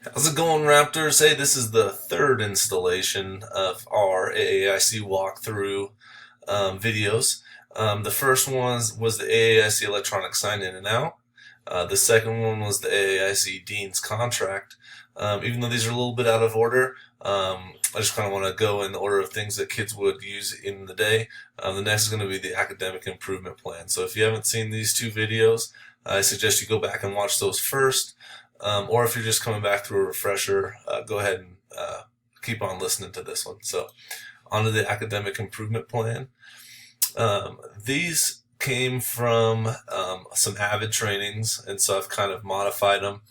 How's it going, Raptors? Hey, this is the third installation of our AAIC walkthrough videos. The first one was the AAIC electronic sign in and out. The second one was the AAIC Dean's contract. Even though these are a little bit out of order, I just kind of want to go in the order of things that kids would use in the day. The next is going to be the academic improvement plan. So if you haven't seen these two videos, I suggest you go back and watch those first. Or if you're just coming back through a refresher, go ahead and keep on listening to this one. So, onto the academic improvement plan. These came from some Avid trainings, and so I've kind of modified them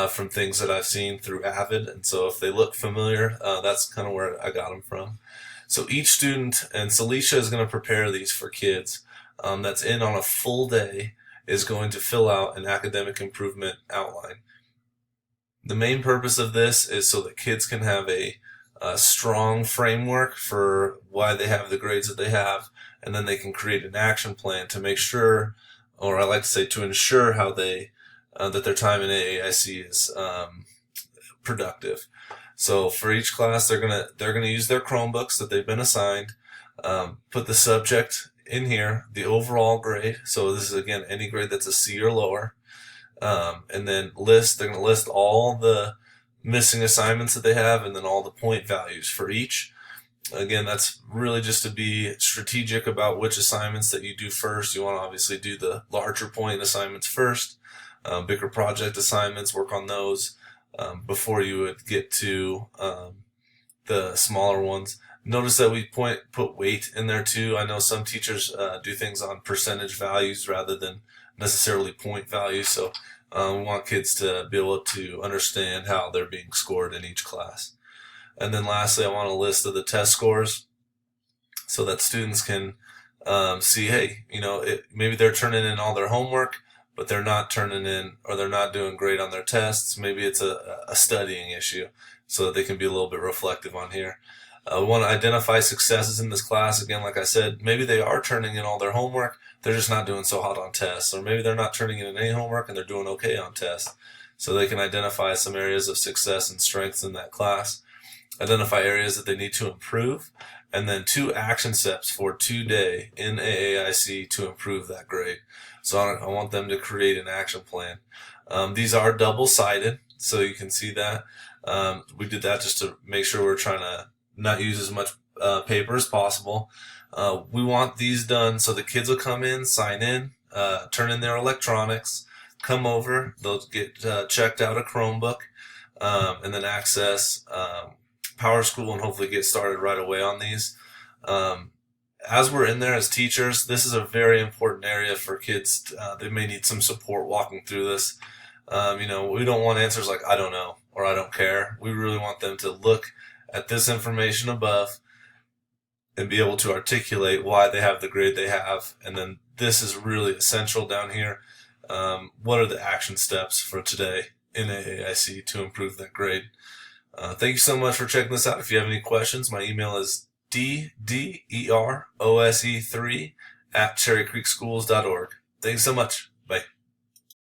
from things that I've seen through Avid. And so, if they look familiar, that's kind of where I got them from. So, each student, and Celicia is going to prepare these for kids that's in on a full day, is going to fill out an academic improvement outline. The main purpose of this is so that kids can have a strong framework for why they have the grades that they have, and then they can create an action plan to make sure, or I like to say to ensure how they that their time in AAIC is productive. So for each class, they're gonna use their Chromebooks that they've been assigned, put the subject in here, the overall grade. So this is again any grade that's a C or lower. And then they're going to list all the missing assignments that they have and then all the point values for each. Again, that's really just to be strategic about which assignments that you do first. You want to obviously do the larger point assignments first, bigger project assignments, work on those before you would get to the smaller ones. Notice that we put weight in there too. I know some teachers do things on percentage values rather than necessarily point values. So we want kids to be able to understand how they're being scored in each class. And then lastly, I want a list of the test scores so that students can see, hey, maybe they're turning in all their homework, but they're not turning in, or they're not doing great on their tests. Maybe it's a studying issue, so that they can be a little bit reflective on here. We want to identify successes in this class. Again, like I said, maybe they are turning in all their homework, they're just not doing so hot on tests. Or maybe they're not turning in any homework and they're doing okay on tests. So they can identify some areas of success and strengths in that class, identify areas that they need to improve, and then 2 action steps for today in AAIC to improve that grade. So I want them to create an action plan. These are double-sided, so you can see that. We did that just to make sure we're trying to not use as much paper as possible. We want these done so the kids will come in, sign in, turn in their electronics, come over, they'll get checked out a Chromebook, and then access PowerSchool and hopefully get started right away on these. As we're in there as teachers, this is a very important area for kids. They may need some support walking through this. We don't want answers like, I don't know, or I don't care. We really want them to look at this information above and be able to articulate why they have the grade they have. And then this is really essential down here. What are the action steps for today in AAIC to improve that grade? Thank you so much for checking this out. If you have any questions, my email is dderose3@cherrycreekschools.org. Thanks so much.